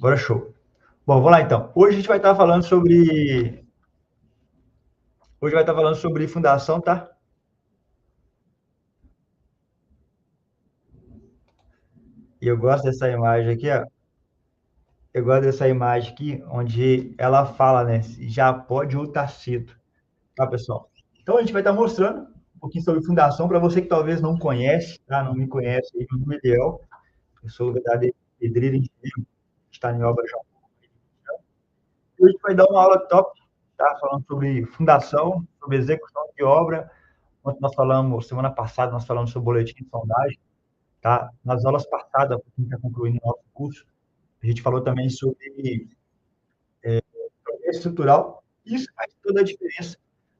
Agora show. Bom, vamos lá então. Hoje a gente vai estar falando sobre. Hoje vai estar falando sobre fundação, tá? E eu gosto dessa imagem aqui, ó. Eu gosto dessa imagem aqui, onde ela fala, né? Se já pode ou está cedo, tá, pessoal? Então a gente vai estar mostrando um pouquinho sobre fundação para você que talvez não conhece, tá? Não me conhece aí, meu nome é Eliel. Eu sou verdadeiro pedreiro engenheiro, está em obra já. Hoje a gente vai dar uma aula top, tá? Falando sobre fundação, sobre execução de obra. Quando nós falamos, semana passada, nós falamos sobre boletim de sondagem, tá? Nas aulas passadas, para quem está concluindo o nosso curso, a gente falou também sobre projeto estrutural. Isso faz toda a diferença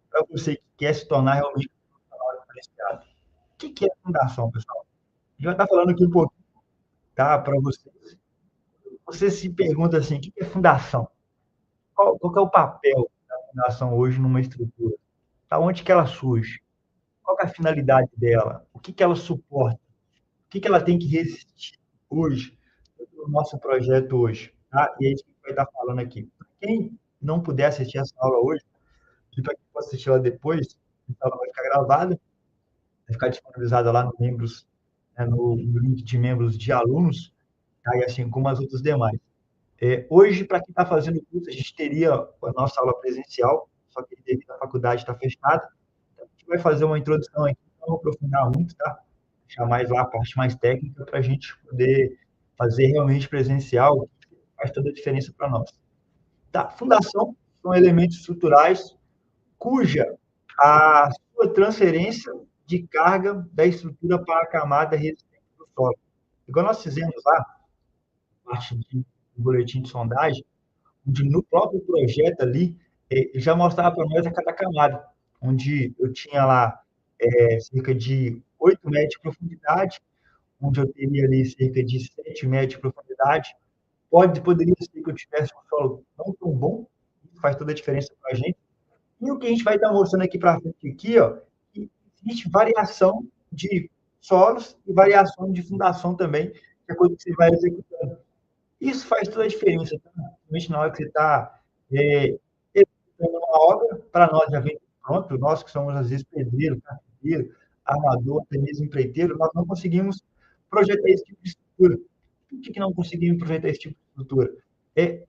para você que quer se tornar realmente um profissional diferenciado. O que é fundação, pessoal? A gente vai estar falando aqui um pouquinho, tá? Para vocês. Você se pergunta assim, o que é fundação? Qual é o papel da fundação hoje numa estrutura? Tá? Onde que ela surge? Qual é a finalidade dela? O que ela suporta? O que ela tem que resistir hoje no nosso projeto hoje, tá? E é isso que a gente vai estar falando aqui. Para quem não puder assistir essa aula hoje, e para quem for assistir ela depois, a aula vai ficar gravada, vai ficar disponibilizada lá no membros, né, no link de membros de alunos, tá? E assim como as outras demais. Hoje, para quem está fazendo o curso, a gente teria a nossa aula presencial, só que devido à faculdade estar fechada, então a gente vai fazer uma introdução aqui, não vou aprofundar muito, tá? Deixar mais lá a parte mais técnica para a gente poder fazer realmente presencial, que faz toda a diferença para nós. Tá? Fundação são elementos estruturais cuja a sua transferência de carga da estrutura para a camada resistente do solo. Igual nós fizemos lá, parte de boletim de sondagem, onde no próprio projeto ali, já mostrava para nós a cada camada, onde eu tinha lá cerca de 8 metros de profundidade, onde eu teria ali cerca de 7 metros de profundidade. Poderia ser que eu tivesse um solo não tão bom, isso faz toda a diferença para a gente. E o que a gente vai estar mostrando aqui para frente, aqui, ó, que existe variação de solos e variação de fundação também, que é coisa que você vai executando. Isso faz toda a diferença, tá? Principalmente na hora que você está executando uma obra, para nós já vem pronto, nós que somos às vezes pedreiro, carpinteiro, armador, até mesmo empreiteiro, nós não conseguimos projetar esse tipo de estrutura. Por que não conseguimos projetar esse tipo de estrutura?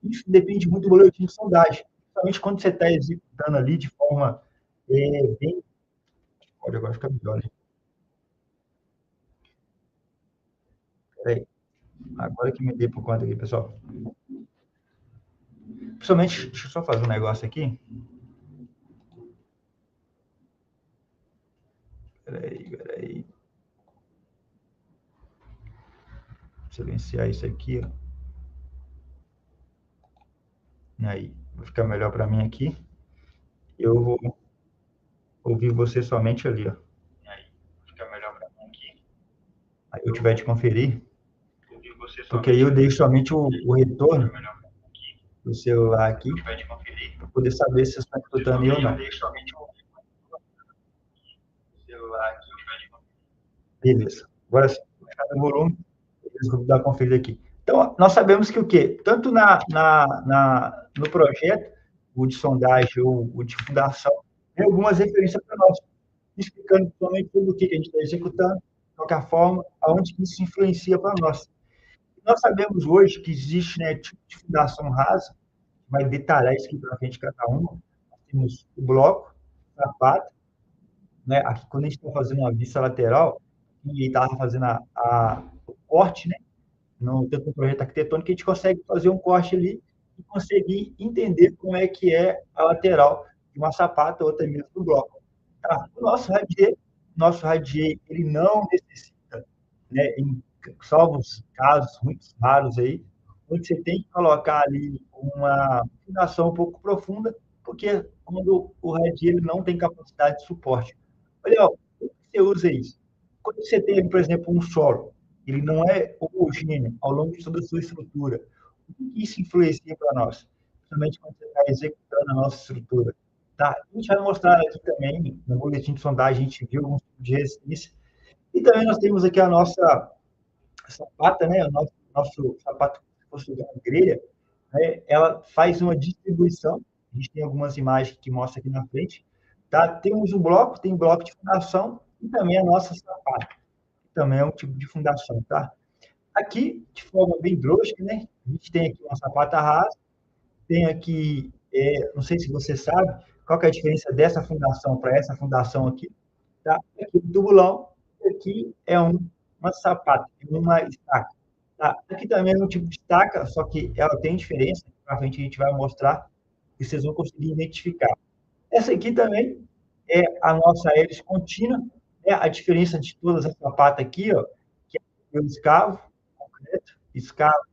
Isso depende muito do boletim de sondagem, principalmente quando você está executando ali de forma bem. Olha, agora fica melhor, hein? Peraí. Agora que me dei por conta aqui, pessoal. Principalmente, deixa eu só fazer um negócio aqui. Peraí. Silenciar isso aqui, ó. Aí, vai ficar melhor para mim aqui. Eu vou ouvir você somente ali, ó. Aí, vai ficar melhor para mim aqui. Aí eu tiver de conferir, porque aí eu deixo somente o retorno do celular aqui, para poder saber se você está escutando ou não. Beleza. Agora sim, vou deixar no volume, vou dar uma conferida aqui. Então, nós sabemos que o quê? Tanto no projeto, o de sondagem ou o de fundação, tem algumas referências para nós, explicando somente sobre o que a gente está executando, de qualquer forma, aonde que isso influencia para nós. Nós sabemos hoje que existe, né, tipo de fundação rasa, vai detalhar isso aqui para frente cada uma. Nós temos o bloco, o sapato, né? Aqui, quando a gente está fazendo uma vista lateral, e estava fazendo o corte, né? Tanto no projeto arquitetônico, a gente consegue fazer um corte ali e conseguir entender como é que é a lateral de uma sapata ou até mesmo do bloco. Tá? O nosso radier, ele não necessita, né, em salvos casos muito raros aí, onde você tem que colocar ali uma fundação um pouco profunda, porque quando o radier ele não tem capacidade de suporte. Olha, como você usa isso? Quando você tem, por exemplo, um solo, ele não é homogêneo ao longo de toda a sua estrutura. O que isso influencia para nós? Principalmente quando você está executando a nossa estrutura. Tá? A gente vai mostrar aqui também, no boletim de sondagem, a gente viu alguns tipos de resistência. E também nós temos aqui a nossa sapata, né? O nosso sapato fosse uma grelha, né, ela faz uma distribuição. A gente tem algumas imagens que mostra aqui na frente. Tá? Temos um bloco, tem bloco de fundação e também a nossa sapata, que também é um tipo de fundação. Tá? Aqui, de forma bem drôstica, né, a gente tem aqui uma sapata rasa, tem aqui, não sei se você sabe, qual que é a diferença dessa fundação para essa fundação aqui. Tá? Aqui o tubulão, aqui é uma sapata, uma estaca. Tá? Aqui também é um tipo de estaca, só que ela tem diferença, para frente a gente vai mostrar, e vocês vão conseguir identificar. Essa aqui também é a nossa hélice contínua, né? A diferença de todas as sapatas aqui, ó, que é o escavo completo, escavo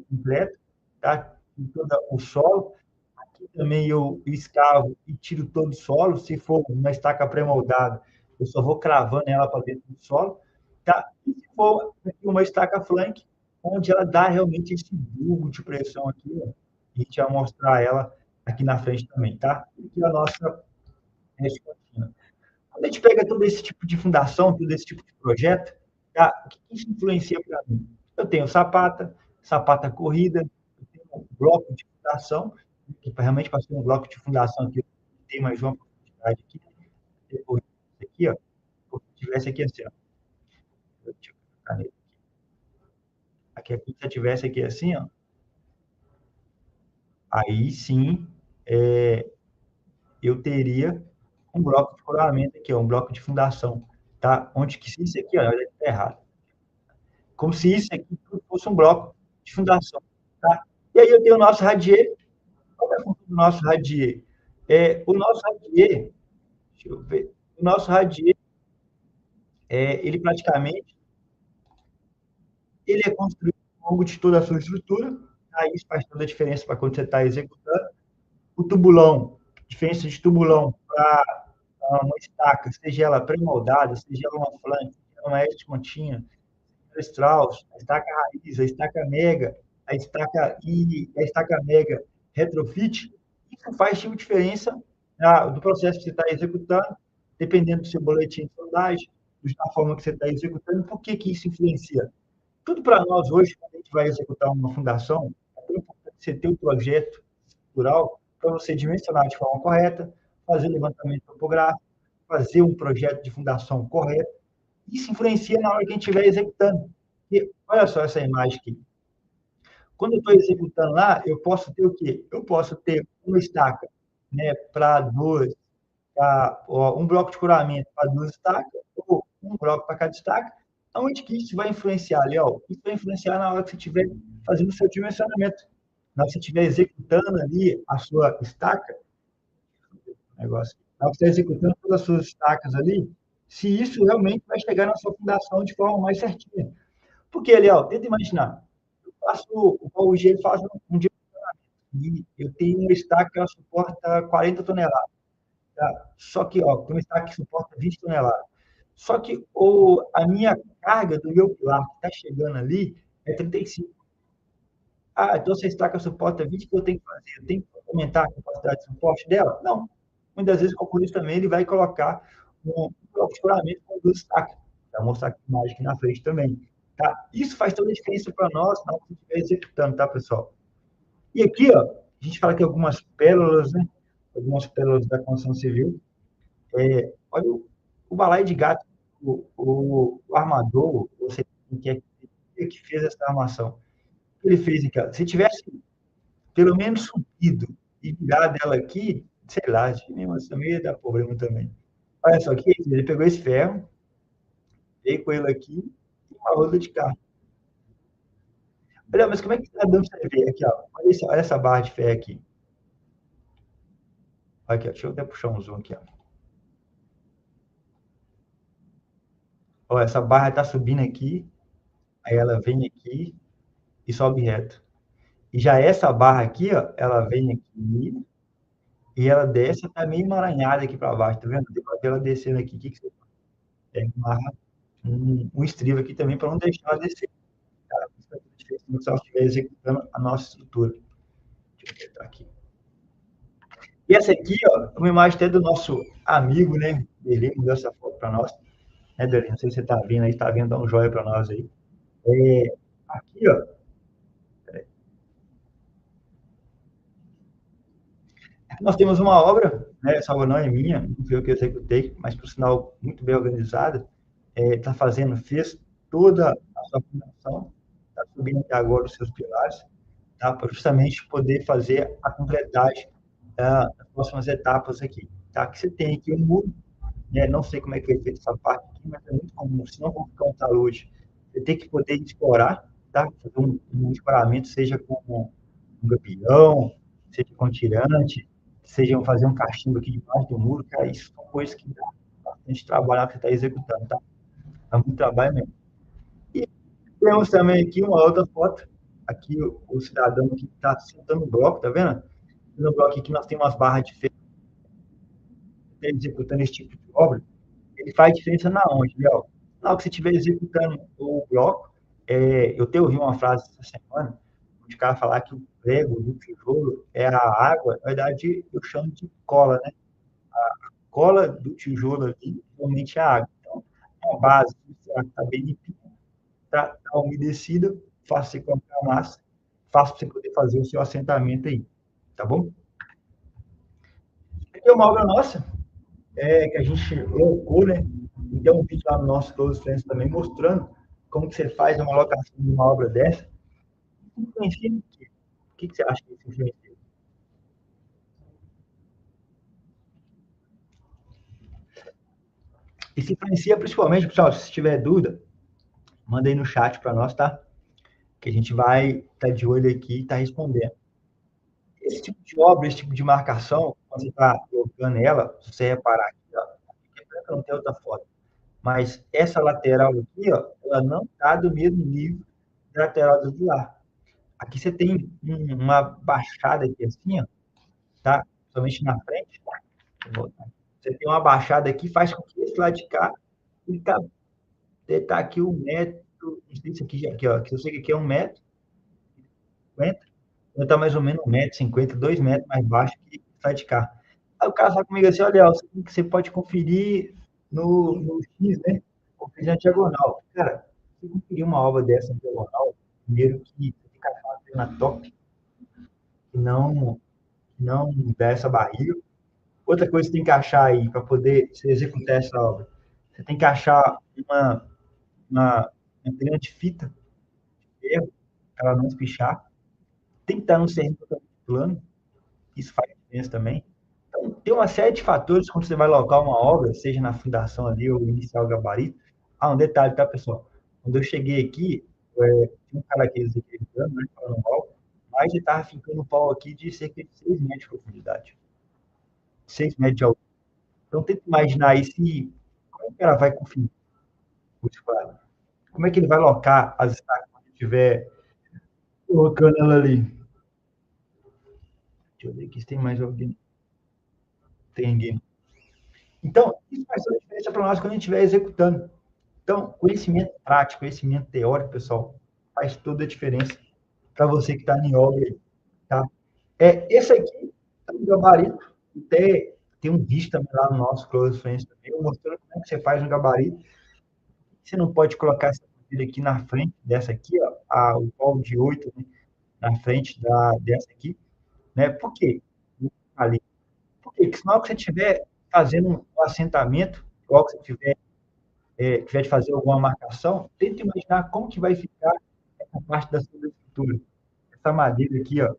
completo, tá? Em todo o solo. Aqui também eu escavo e tiro todo o solo. Se for uma estaca pré-moldada, eu só vou cravando ela para dentro do solo, tá? E se for uma estaca flank, onde ela dá realmente esse bulbo de pressão aqui, ó, a gente vai mostrar ela aqui na frente também, tá? Aqui a nossa hélice contínua. Quando a gente pega todo esse tipo de fundação, todo esse tipo de projeto, tá? O que isso influencia para mim? Eu tenho sapata, sapata corrida, eu tenho um bloco de fundação, que realmente para ser um bloco de fundação aqui, tem mais uma profundidade aqui, depois aqui, ó, se tivesse aqui assim, ó, deixa eu caneta aqui, se eu tivesse aqui assim, ó, aí sim, eu teria um bloco de coroamento aqui, ó, um bloco de fundação, tá? Onde que isso aqui, ó, está errado. Como se isso aqui fosse um bloco de fundação. Tá? E aí eu tenho o nosso radier. Qual é a função do nosso radier? O nosso radier, deixa eu ver, o nosso radier, ele praticamente, ele é construído ao longo de toda a sua estrutura, aí isso faz toda a diferença para quando você está executando. O tubulão, diferença de tubulão para uma estaca, seja ela pré-moldada, seja ela uma flanque, seja ela uma hélice contínua, Strauss, a estaca raiz, a estaca mega, a estaca I, a estaca mega retrofit, isso faz tipo diferença do processo que você está executando, dependendo do seu boletim de sondagem, da forma que você está executando, por que isso influencia? Tudo para nós hoje, quando a gente vai executar uma fundação, é tão importante você ter um projeto estrutural para você dimensionar de forma correta, fazer levantamento topográfico, fazer um projeto de fundação correto. Isso influencia na hora que a gente estiver executando. E olha só essa imagem aqui. Quando eu estou executando lá, eu posso ter o quê? Eu posso ter uma estaca, né, para duas, um bloco de curamento para duas estacas, ou um bloco para cada estaca. Aonde que isso vai influenciar, Léo? Isso vai influenciar na hora que você estiver fazendo o seu dimensionamento. Na hora que você estiver executando ali a sua estaca, negócio. Na hora que você está executando todas as suas estacas ali, se isso realmente vai chegar na sua fundação de forma mais certinha. Porque, Léo, tenta imaginar. Eu faço, o Paulo G faz um dia e eu tenho uma estaca que ela suporta 40 toneladas. Tá? Só que, ó, tem uma estaca que suporta 20 toneladas. Só que a minha carga do meu pilar que está chegando ali é 35. Ah, então se a estaca suporta 20, o que eu tenho que fazer? Eu tenho que aumentar a capacidade de suporte dela? Não. Muitas vezes o calculista também ele vai colocar um bloco de furamento com duas estacas. Vou mostrar aqui a imagem aqui na frente também. Tá? Isso faz toda a diferença para nós na hora que a gente estiver executando, tá, pessoal? E aqui, ó, a gente fala que algumas pérolas, né? Algumas pérolas da construção civil. Olha o balaio de gato, o armador, você que fez essa armação. O que ele fez aqui, ó, se tivesse pelo menos subido e virado ela aqui, sei lá, acho que mesmo assim ia dar problema também. Olha só, aqui, ele pegou esse ferro, veio com ele aqui e uma roda de carro. Olha, mas como é que está dando para você ver aqui, ó? Olha essa barra de ferro aqui. Aqui, ó, deixa eu até puxar um zoom aqui, ó. Ó, essa barra está subindo aqui, aí ela vem aqui e sobe reto. E já essa barra aqui, ó, ela vem aqui e ela desce, tá meio emaranhada aqui para baixo, tá vendo? Deu para ver ela descendo aqui. O que você tem? Um estribo aqui também para não deixar ela descer. Cara, isso vai ter diferença se ela estiver executando a nossa estrutura. Deixa eu apertar aqui. E essa aqui, ó, é uma imagem até do nosso amigo, né? Ele mandou essa foto para nós. Né, Dani? Não sei se você está vendo aí, está vendo, dá um joia para nós aí. Aqui, ó, Nós temos uma obra, né, essa obra não é minha, não fui eu que executei, mas, por sinal, muito bem organizada, está fez toda a sua fundação, está subindo até agora os seus pilares, tá, para justamente poder fazer a completagem das próximas etapas aqui. Tá? Que você tem aqui um muro, né, não sei como é que foi feita essa parte aqui, mas é muito comum, se não for ficar um talude, você tem que poder explorar, tá? Fazer um escoramento, seja com um gabião, seja com tirante, seja fazer um cachimbo aqui debaixo do muro, cara, isso são coisas que dá bastante trabalho que você está executando, tá? Dá muito trabalho mesmo. E temos também aqui uma outra foto, aqui o cidadão que está sentando no bloco, tá vendo? No bloco aqui nós temos umas barras de ferro, executando esse tipo de obra, ele faz diferença na onde, Léo? Na hora que você estiver executando o bloco, eu até ouvi uma frase essa semana, de cara falar que o prego do tijolo é a água, na verdade eu chamo de cola, né? Cola do tijolo ali, realmente é a água. Então, a base está bem limpinha, está umedecida, fácil você colocar a massa, fácil para você poder fazer o seu assentamento aí, tá bom? Aqui é uma obra nossa, que a gente colocou, né? E tem um vídeo lá no nosso Close Friends também mostrando como que você faz uma locação de uma obra dessa. Influencia no quê? O que você acha que isso influencia? Isso influencia principalmente, pessoal, se tiver dúvida, manda aí no chat para nós, tá? Que a gente vai estar de olho aqui e estar respondendo. Esse tipo de obra, esse tipo de marcação, quando você está colocando ela, se você reparar aqui, ó, não tem outra foto, mas essa lateral aqui, ó, ela não está do mesmo nível da lateral do lá. Aqui você tem uma baixada aqui assim, ó, tá? Somente na frente. Você tem uma baixada aqui, faz com que esse lado de cá ele tá aqui 1 metro. Não sei se aqui, ó. Eu sei que aqui é 1 metro 50. Então tá mais ou menos 1 metro 50, 2 metros mais baixo que esse lado de cá. Aí o cara fala comigo assim, olha, você pode conferir no X, né? Conferir na diagonal. Cara, se conferir uma obra dessa na diagonal, primeiro que você tem que achar uma perna top, que não dá essa barriga. Outra coisa que você tem que achar aí para poder você executar essa obra, você tem que achar uma, uma grande fita de ferro para ela não espichar. Tem que estar num serrinho totalmente plano, isso faz diferença também. Então, tem uma série de fatores quando você vai locar uma obra, seja na fundação ali ou iniciar o gabarito. Ah, um detalhe, tá, pessoal? Quando eu cheguei aqui, tinha um cara aqui executando, né, falando mal, mas ele estava ficando um pau aqui de cerca de 6 metros de profundidade. 6 metros de altura. Então, tenta imaginar aí se, como é que ela vai conferir o disparo? Como é que ele vai locar as estacas quando estiver colocando ela ali? Deixa eu ver aqui se tem mais alguém. Tem ninguém. Então, isso faz toda a diferença para nós quando a gente estiver executando. Então, conhecimento prático, conhecimento teórico, pessoal, faz toda a diferença para você que está em obra aí, tá? Esse aqui é um gabarito, até tem um vídeo também lá no nosso Close Friends também, mostrando como é que você faz um gabarito. Você não pode colocar essa medida aqui na frente dessa aqui, ó, o polo de 8, né, na frente dessa aqui, né? Por quê? Ali. Por quê? Porque senão que você estiver fazendo um assentamento, igual que você tiver de fazer alguma marcação, tenta imaginar como que vai ficar essa parte da sua estrutura. Essa madeira aqui, ó,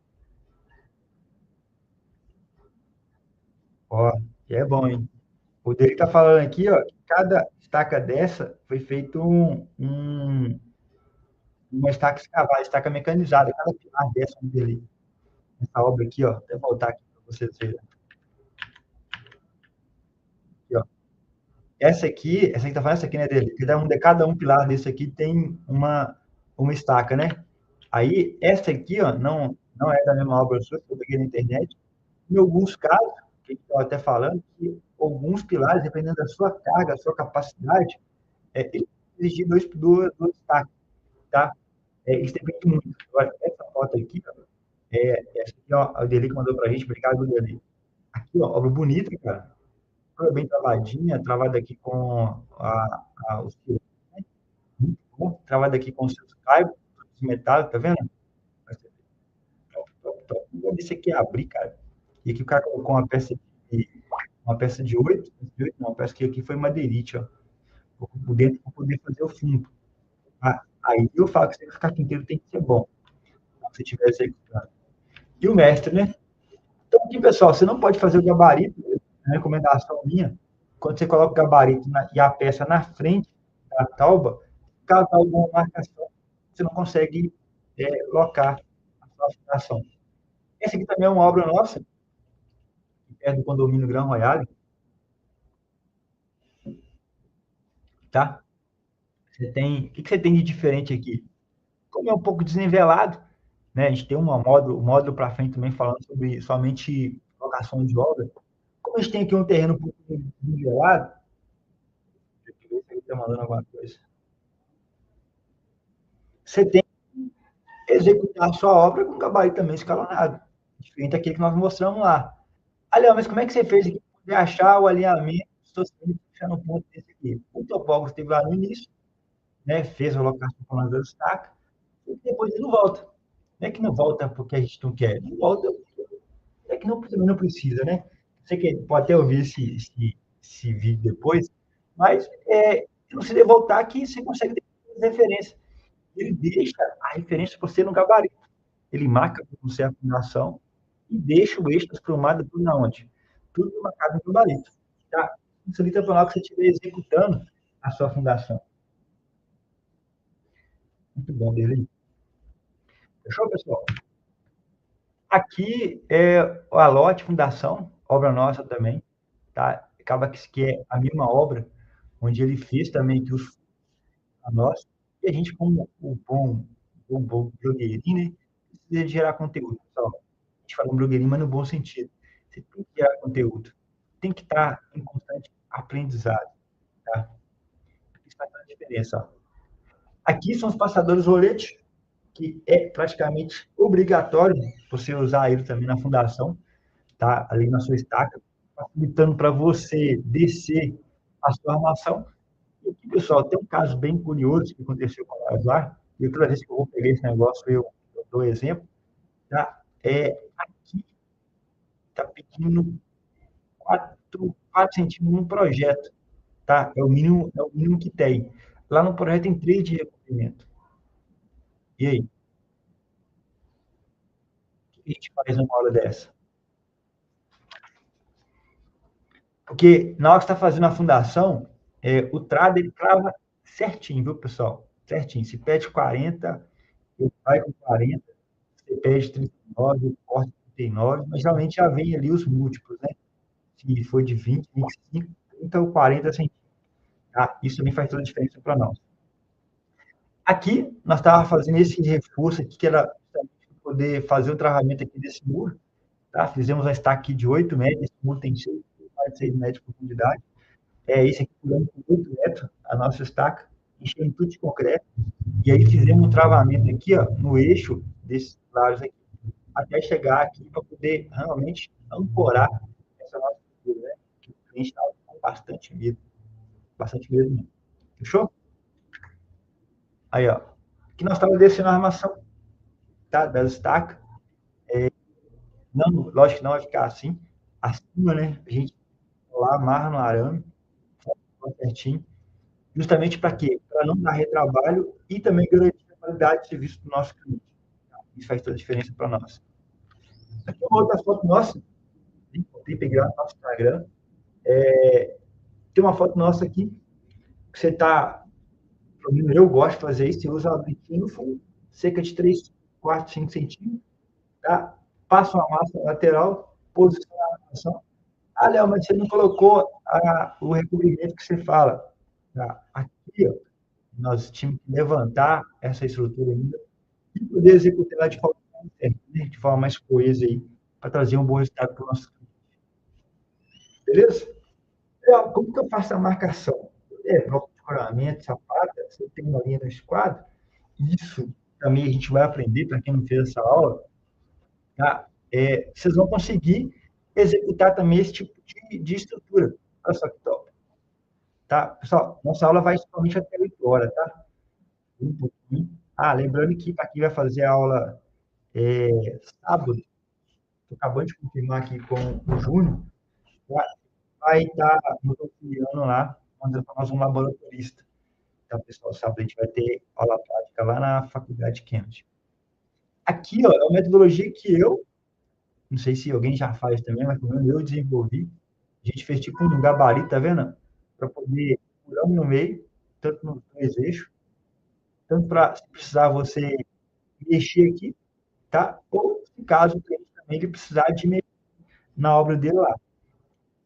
que é bom, hein? O dele está falando aqui, ó, que cada estaca dessa foi feito uma estaca escavada, estaca mecanizada, cada pilar dessa dele. Essa obra aqui, ó, até voltar aqui para vocês verem. Aqui, ó. Essa aqui tá falando, essa aqui, né, dele? Cada um pilar desse aqui tem uma estaca, né? Aí, essa aqui, ó, não é da mesma obra sua, que eu peguei na internet. Em alguns casos, que a gente estava até falando, que alguns pilares, dependendo da sua carga, da sua capacidade, ele exigir dois estacas, tá? Isso depende muito. Agora, essa foto aqui, ó, essa aqui, ó, o Deli que mandou pra gente, obrigado, Deli. Aqui, ó, obra bonita, cara. Toda bem travadinha, travada aqui com os fios, né? Muito bom. Travada aqui com os seus caibros, todos metálicos, tá vendo? Top, top, top. Vamos ver se aqui abrir, cara. E aqui o cara colocou uma peça de 8, não, peça que aqui foi madeirite, ó, por dentro para poder fazer o fundo. Ah, aí eu falo que esse carpinteiro tem que ser bom, se tiver executando. E o mestre, né? Então, aqui, pessoal, você não pode fazer o gabarito, a recomendação minha, quando você coloca o gabarito e a peça na frente da tauba, caso alguma marcação, você não consegue locar a sua fundação. Essa aqui também é uma obra nossa, perto do condomínio Gran Royale, tá? O que você tem de diferente aqui? Como é um pouco desnivelado, né? A gente tem um módulo para frente também falando sobre somente locação de obra. Como a gente tem aqui um terreno um pouco desnivelado, deixa eu ver se ele está mandando alguma coisa. Você tem que executar a sua obra com gabarito também escalonado, diferente daquele que nós mostramos lá. Aliás, mas como é que você fez aqui para poder achar o alinhamento sustento no ponto desse aqui? O topógrafo teve lá no início, né? Fez a locação com as estacas, e depois ele não volta. Não é que não volta porque a gente não quer, não volta, é que não precisa, né? Você que pode até ouvir esse vídeo depois, mas se você voltar aqui, você consegue ter referência. Ele deixa a referência para você no gabarito. Ele marca para você a fundação e deixa o eixo transformado tudo na onde? Tudo marcado no gabarito. Tá? Isso ali para que você estiver executando a sua fundação. Muito bom, dele. Fechou, pessoal? Aqui é a lote fundação, obra nossa também, tá? Acaba que é a mesma obra, onde ele fez também que os a nós, e a gente, como o bom blogueirinho, né? Precisa gerar conteúdo, pessoal. A gente fala um blogueirinho, mas no bom sentido. Você tem que gerar conteúdo, tem que estar em constante aprendizado, tá? Isso faz toda a diferença, ó. Aqui são os passadores rolete, que é praticamente obrigatório você usar ele também na fundação, tá? Ali na sua estaca, facilitando para você descer a sua armação. E aqui, pessoal, tem um caso bem curioso que aconteceu com nós lá, e toda vez que eu vou pegar esse negócio, eu dou exemplo, tá? Aqui está pedindo 4 centímetros no projeto, tá? É o mínimo que tem. Lá no projeto tem 3 de recobrimento. E aí, o que a gente faz numa hora dessa? Porque na hora que você está fazendo a fundação, o trad ele crava certinho, viu, pessoal? Certinho. Se pede 40, ele vai com 40. Você pede 39, corta 39, mas geralmente já vem ali os múltiplos, né? Se for de 20, 25, 30 ou 40 centímetros. Tá? Isso também faz toda a diferença para nós. Aqui, nós estávamos fazendo esse reforço aqui, que era para poder fazer o travamento aqui desse muro. Tá? Fizemos uma estaca aqui de 8 metros, esse muro tem 6 metros de profundidade. Esse aqui pulando com 8 metros, a nossa estaca, enchendo tudo de concreto. E aí fizemos um travamento aqui, ó, no eixo desses lados aqui, até chegar aqui para poder realmente ancorar essa nossa estrutura, né? Que o cliente estava com bastante medo mesmo. Fechou? Aí, ó. Aqui nós estamos descendo a armação, tá? Das estacas. Não, lógico que não vai ficar assim. Acima, né? A gente lá amarra no arame, certinho. Justamente para quê? Para não dar retrabalho e também garantir a qualidade de serviço do nosso cliente. Isso faz toda a diferença para nós. Aqui é uma outra foto nossa, peguei lá no nosso Instagram. Tem uma foto nossa aqui, que você está. Eu gosto de fazer isso, você usa uma biquinho no fundo, cerca de 3, 4, 5 centímetros, tá? Passa uma massa lateral, posiciona a armação. Ah, Léo, mas você não colocou o recobrimento que você fala. Tá? Aqui, ó, nós tínhamos que levantar essa estrutura ainda e poder executar de forma mais certa, né? De forma mais coesa aí, para trazer um bom resultado para o nosso cliente. Beleza? Léo, como que eu faço a marcação? Bloco de coramento, sapata, você tem uma linha no esquadro. Isso também a gente vai aprender, para quem não fez essa aula, tá? Vocês vão conseguir executar também esse tipo de estrutura. Olha só que top. Tá? Pessoal, nossa aula vai somente até 8 horas, tá? Um pouquinho. Lembrando que para quem vai fazer a aula sábado, Estou acabando de confirmar aqui com o Júnior, vai estar nos auxiliando lá, mandando para nós um laboratorista. Então, pessoal, sábado a gente vai ter aula prática lá na Faculdade Cambridge. Aqui, ó, é uma metodologia que eu, não sei se alguém já faz também, mas pelo menos eu desenvolvi. A gente fez tipo um gabarito, tá vendo? Para poder furar no meio, tanto nos dois eixos, tanto para se precisar você mexer aqui, tá? Ou se caso o cliente também ele precisar de mexer na obra dele lá.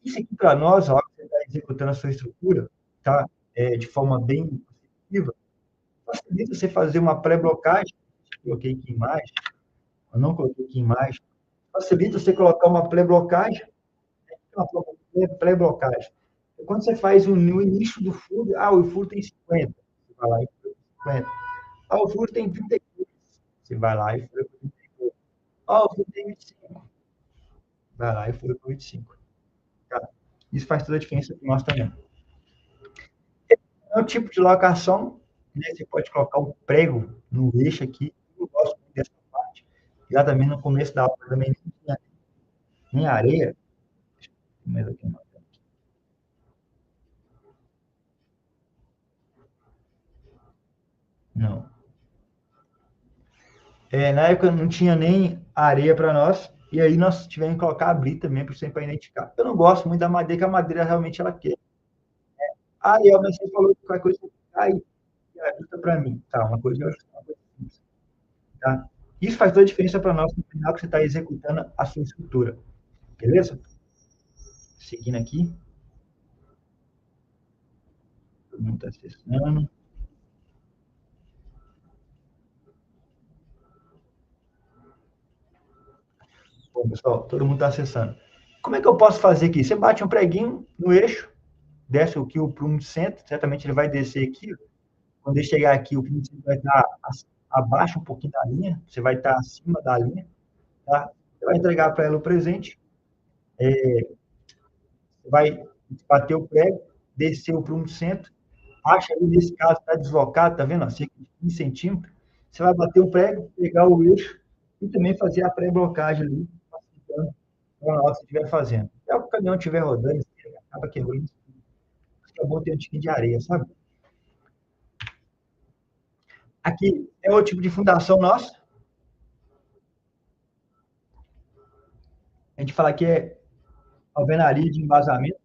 Isso aqui para nós, ó, você está executando a sua estrutura, tá? De forma bem efetiva, facilita você fazer uma pré-blocagem. Coloquei aqui embaixo, eu não coloquei aqui embaixo. Facilita você colocar uma pré-blocagem, uma pré-blocagem. Quando você faz no início do furo, o furo tem 50, você vai lá e fura com 50. O furo tem 32, você vai lá e fura com 32. O furo tem 25, vai lá e fura com 25. Tá? Isso faz toda a diferença para nós também. É um tipo de locação, né? Você pode colocar um prego no eixo aqui. Eu gosto muito dessa parte. Já também no começo da aula também não tinha nem areia. Mas aqui não. Não. Na época não tinha nem areia para nós. E aí nós tivemos que colocar a brita também para identificar. Eu não gosto muito da madeira, que a madeira realmente ela quer. Aí você falou que qualquer coisa aí, ajuda para mim. Tá, uma coisa eu acho uma coisa simples, tá? Isso faz toda a diferença para nós no final que você está executando a sua estrutura. Beleza? Seguindo aqui, todo mundo está acessando. Bom, pessoal, todo mundo está acessando. Como é que eu posso fazer aqui? Você bate um preguinho no eixo, desce aqui o prumo de centro, certamente ele vai descer aqui. Quando ele chegar aqui, o prumo de centro vai estar abaixo um pouquinho da linha, você vai estar acima da linha, tá? Você vai entregar para ela o presente, vai bater o prego, descer o prumo de centro, acha ali, nesse caso, está deslocado, tá vendo? Cerca de 15 centímetros. Você vai bater o prego, pegar o eixo e também fazer a pré-blocagem ali, facilitando na hora que você estiver fazendo. É o que o caminhão estiver rodando, acaba quebrando. Acho que é bom ter um tiquinho de areia, sabe? Aqui é o tipo de fundação nossa. A gente fala que é alvenaria de embasamento.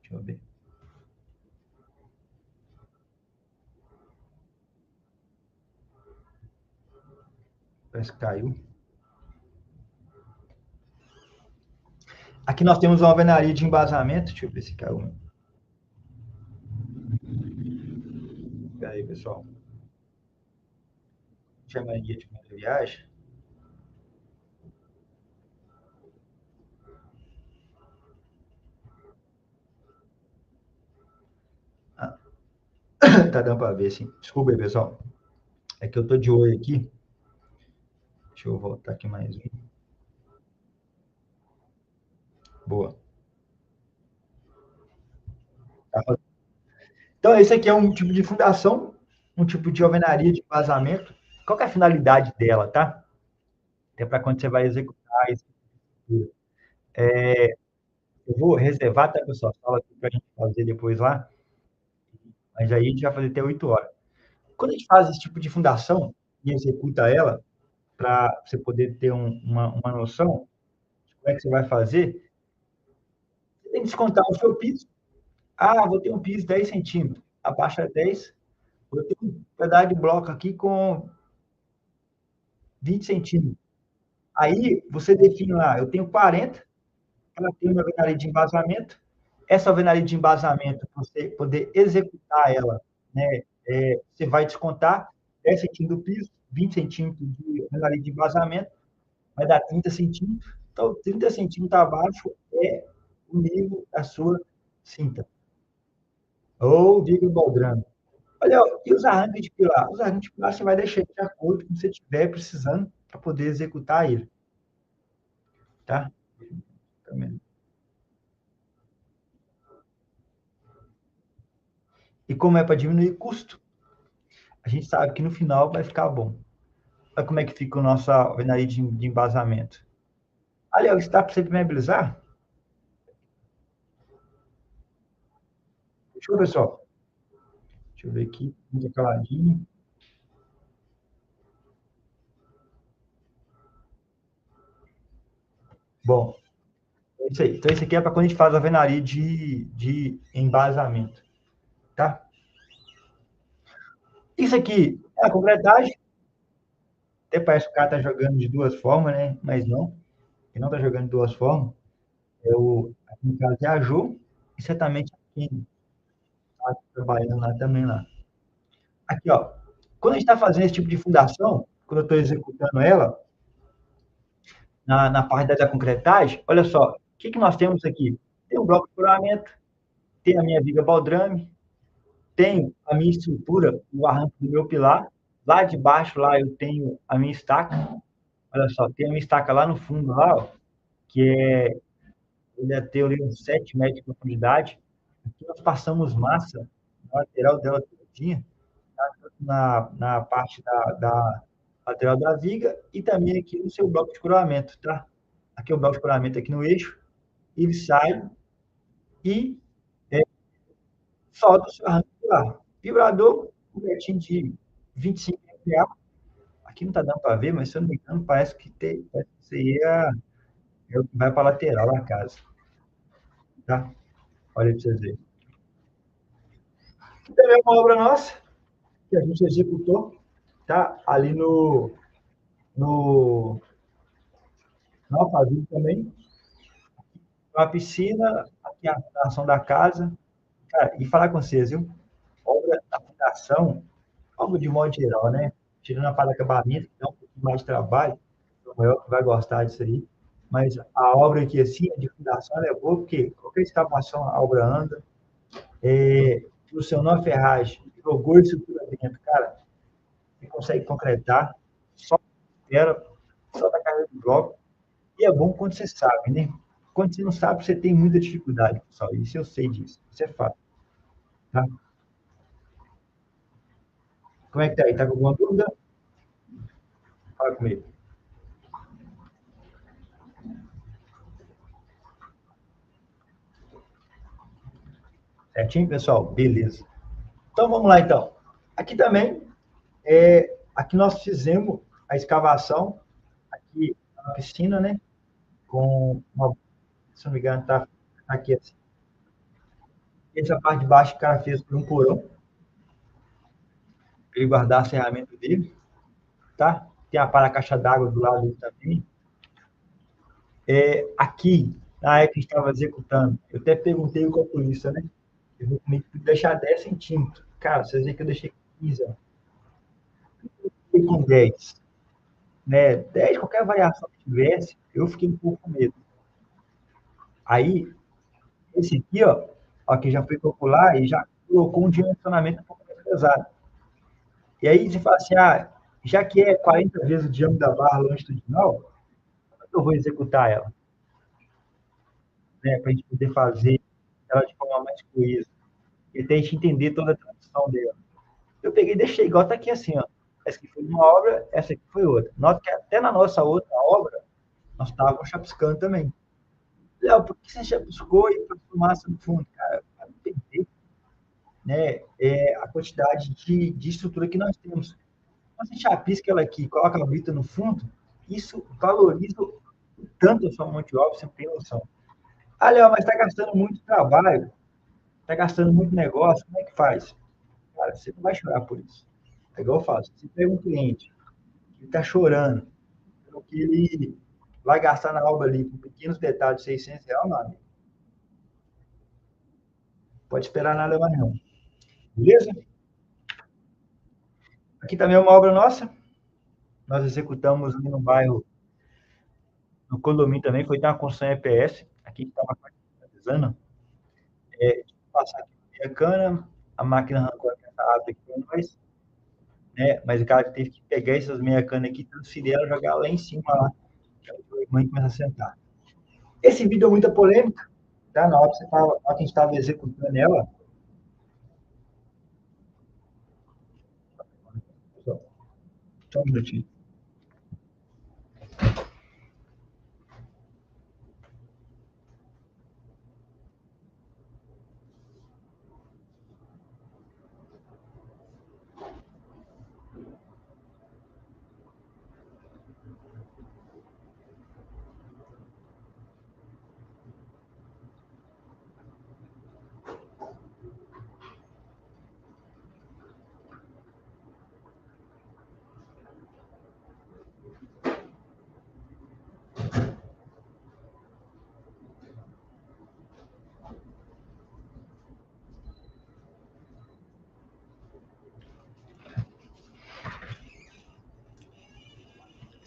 Deixa eu ver. Parece que caiu. Aqui nós temos uma alvenaria de embasamento. Deixa eu ver se caiu. Espera aí, pessoal. Chama guia de primeira viagem. Ah, tá dando para ver, sim. Desculpa aí, pessoal. É que eu tô de olho aqui. Deixa eu voltar aqui mais um. Boa. Então, esse aqui é um tipo de fundação, um tipo de alvenaria de vazamento. Qual que é a finalidade dela, tá? É para quando você vai executar isso. Eu vou reservar, tá, pessoal? Fala aqui para a gente fazer depois lá, mas aí a gente vai fazer até 8 horas. Quando a gente faz esse tipo de fundação e executa ela, para você poder ter uma noção de como é que você vai fazer, você tem que descontar o seu piso. Vou ter um piso 10 centímetros. Abaixa 10. Eu tenho um pedaço de bloco aqui com 20 centímetros. Aí você define lá, eu tenho 40, ela tem uma alvenaria de embasamento. Essa alvenaria de embasamento, para você poder executar ela, né, você vai descontar 10 centímetros do piso, 20 centímetros de alvenaria de embasamento, vai dar 30 centímetros. Então, 30 centímetros abaixo é o nível da sua cinta. Ou vírgula baldrame. Olha, e os arranques de pilar? Os arranques de pilar você vai deixar de acordo com o que você estiver precisando para poder executar ele, tá? Também. E como é para diminuir custo, a gente sabe que no final vai ficar bom. Olha como é que fica a nossa alvenaria de embasamento. Ali, ó, está para você permeabilizar? Fechou, pessoal? Deixa eu ver aqui, muito caladinho. Bom, é isso aí. Então, isso aqui é para quando a gente faz a alvenaria de embasamento, tá? Isso aqui é a concretagem. Até parece que o cara tá jogando de duas formas, né? Mas não, ele não tá jogando de duas formas. Aqui no caso é a Ju, e certamente quem está trabalhando lá também lá. Aqui, ó. Quando a gente está fazendo esse tipo de fundação, quando eu estou executando ela, na parte da concretagem, olha só, o que nós temos aqui? Tem um bloco de furamento, tem a minha viga baldrame, tenho a minha estrutura, o arranco do meu pilar, lá de baixo lá eu tenho a minha estaca, olha só, tem a minha estaca lá no fundo lá, ó, que ele é ter ali uns 7 metros de profundidade. Aqui nós passamos massa na lateral dela todinha, na parte da lateral da viga e também aqui no seu bloco de coroamento, tá? Aqui é o bloco de coroamento aqui no eixo, ele sai e solta o seu arranque lá. Vibrador, um betinho de 25 RPA. Aqui não está dando para ver, mas se eu não me engano, parece que isso aí é o que vai para a lateral da casa. Tá? Olha para vocês verem. Também é uma obra nossa, que a gente executou, tá? Ali no, no Alphaville também. Uma piscina, aqui a fundação da casa. Cara, e falar com vocês, viu? Obra da fundação, obra de modo geral, né? Tirando a parte do acabamento, que dá um pouquinho mais de trabalho, o maior que vai gostar disso aí. Mas a obra aqui, assim, de fundação, ela é boa, porque qualquer escavação, a obra anda. O seu nó ferragem, jogou isso tudo dentro, cara, você consegue concretar, só espera, só da carga do bloco. E é bom quando você sabe, né? Quando você não sabe, você tem muita dificuldade, pessoal. Isso eu sei disso. Isso é fato. Tá? Como é que tá aí? Tá com alguma dúvida? Fala comigo. Certinho, pessoal? Beleza. Então vamos lá, então. Aqui também, aqui nós fizemos a escavação, aqui na piscina, né? Com uma, se não me engano, tá aqui assim. Essa parte de baixo o cara fez por um porão, para ele guardar a ferramenta dele, tá? Tem a para-caixa d'água do lado dele também. Aqui, na época que estava executando, eu até perguntei o calculista, né? Eu vou deixar 10 centímetros. Cara, vocês veem que eu deixei 15, ó. Fiquei com 10. Né? 10, qualquer variação que tivesse, eu fiquei um pouco com medo. Aí, esse aqui, ó, que já foi calcular e já colocou um dimensionamento um pouco mais pesado. E aí você fala assim, já que é 40 vezes o diâmetro da barra longitudinal, eu vou executar ela, né? Para a gente poder fazer ela de forma mais coesa. E até a gente entender toda a transição dela. Eu peguei e deixei igual tá aqui assim, ó. Essa aqui foi uma obra, essa aqui foi outra. Nota que até na nossa outra obra, nós estávamos chapiscando também. Léo, por que você chapiscou e passou massa no fundo? Cara, para entender, né, a quantidade de estrutura que nós temos. Quando você chapisca ela aqui, coloca a brita no fundo, isso valoriza tanto a sua mão de obra, você não tem noção. Léo, mas está gastando muito trabalho, está gastando muito negócio, como é que faz? Cara, você não vai chorar por isso. É igual eu faço. Se pega um cliente que está chorando, porque ele vai gastar na obra ali, com pequenos detalhes, de R$ 600, meu amigo, pode esperar nada mais não. Beleza? Aqui também é uma obra nossa. Nós executamos ali no bairro, no condomínio também, foi ter uma construção EPS. Aqui que estava finalizando. Passar aqui meia cana, a máquina arrancou essa asa aqui para nós, né? Mas o cara teve que pegar essas meia cana aqui, transferir ela, jogar lá em cima, lá, que a mãe começa a sentar. Esse vídeo é muita polêmica, tá? Na hora que, na hora que a gente estava executando ela, só um minutinho.